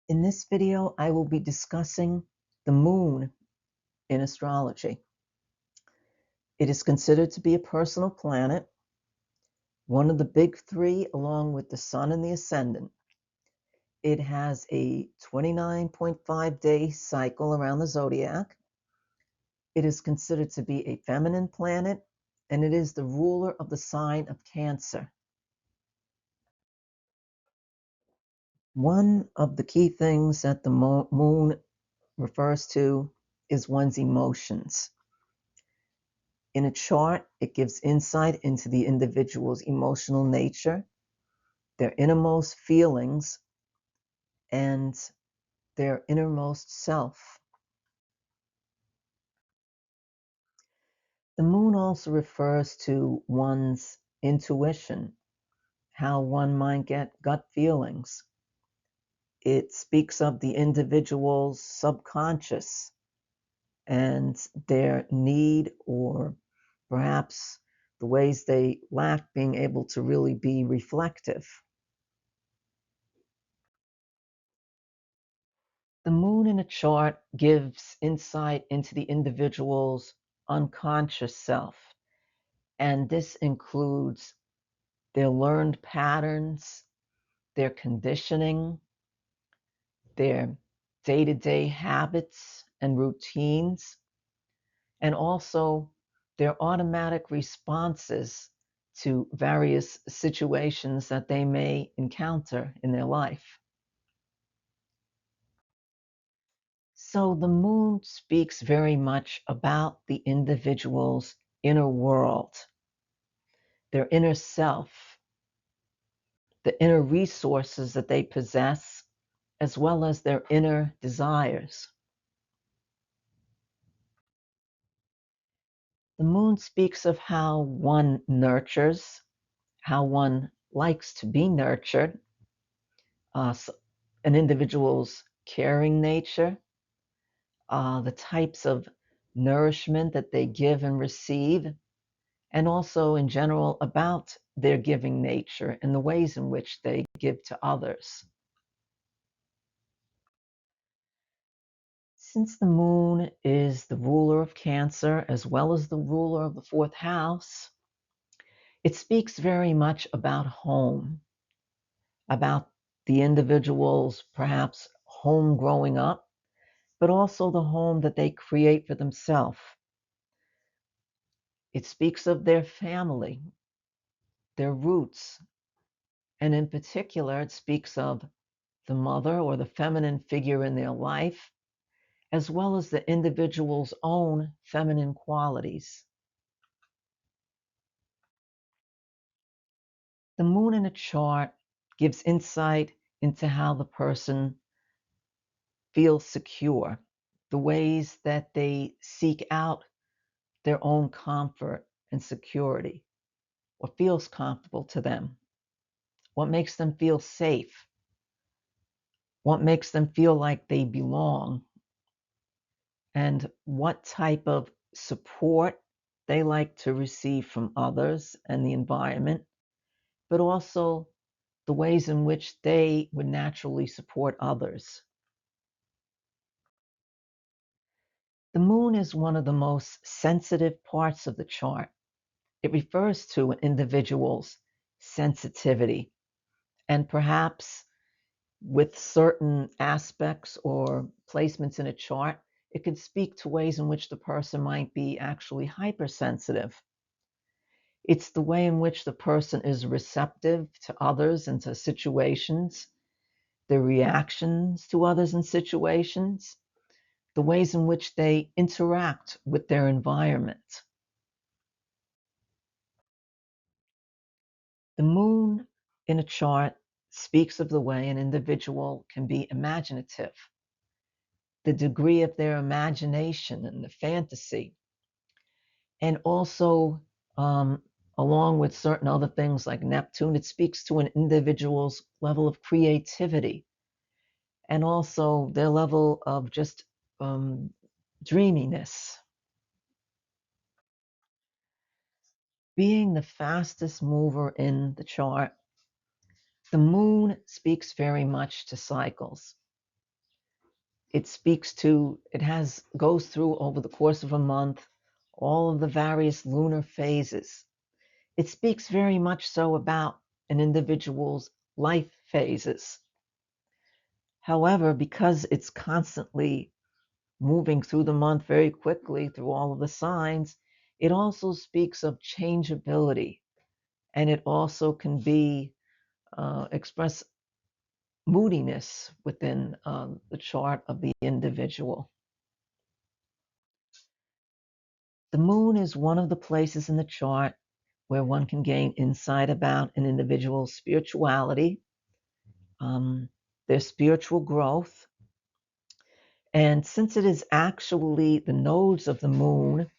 In this video, I will be discussing the moon in astrology. It is considered to be a personal planet, one of the big three along with the sun and the ascendant. It has a 29.5-day cycle around the zodiac. It is considered to be a feminine planet, and it is the ruler of the sign of Cancer. One of the key things that the moon refers to is one's emotions. In a chart, it gives insight into the individual's emotional nature, their innermost feelings, and their innermost self. The moon also refers to one's intuition, how one might get gut feelings. It speaks of the individual's subconscious and their need, or perhaps the ways they lack being able to really be reflective. The moon in a chart gives insight into the individual's unconscious self, and this includes their learned patterns, their conditioning, their day-to-day habits and routines, and also their automatic responses to various situations that they may encounter in their life. So the moon speaks very much about the individual's inner world, their inner self, the inner resources that they possess, as well as their inner desires. The moon speaks of how one nurtures, how one likes to be nurtured, an individual's caring nature, the types of nourishment that they give and receive, and also in general about their giving nature and the ways in which they give to others. Since the moon is the ruler of Cancer as well as the ruler of the fourth house, it speaks very much about home, about the individual's perhaps home growing up, but also the home that they create for themselves. It speaks of their family, their roots, and in particular, it speaks of the mother or the feminine figure in their life, as well as the individual's own feminine qualities. The moon in a chart gives insight into how the person feels secure, the ways that they seek out their own comfort and security, what feels comfortable to them, what makes them feel safe, what makes them feel like they belong, and what type of support they like to receive from others and the environment, but also the ways in which they would naturally support others. The moon is one of the most sensitive parts of the chart. It refers to an individual's sensitivity, and perhaps with certain aspects or placements in a chart, it could speak to ways in which the person might be actually hypersensitive. It's the way in which the person is receptive to others and to situations, their reactions to others and situations, the ways in which they interact with their environment. The moon in a chart speaks of the way an individual can be imaginative, the degree of their imagination and the fantasy, and also along with certain other things like Neptune, it speaks to an individual's level of creativity and also their level of just um, dreaminess. Being the fastest mover in the chart, the moon speaks very much to cycles. It speaks to, goes through over the course of a month all of the various lunar phases. It speaks very much so about an individual's life phases. However, because it's constantly moving through the month very quickly through all of the signs, it also speaks of changeability, and it also can be express moodiness within the chart of the individual. The moon is one of the places in the chart where one can gain insight about an individual's spirituality, their spiritual growth. And since it is actually the nodes of the moon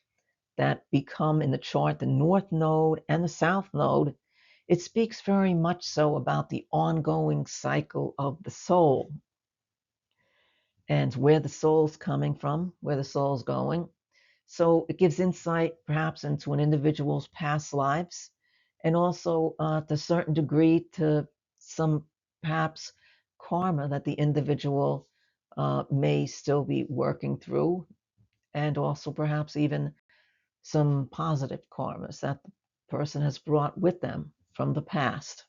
that become in the chart the north node and the south node, it speaks very much so about the ongoing cycle of the soul and where the soul's coming from, where the soul's going. So it gives insight perhaps into an individual's past lives, and also to a certain degree to some perhaps karma that the individual may still be working through, and also perhaps even some positive karmas that the person has brought with them from the past.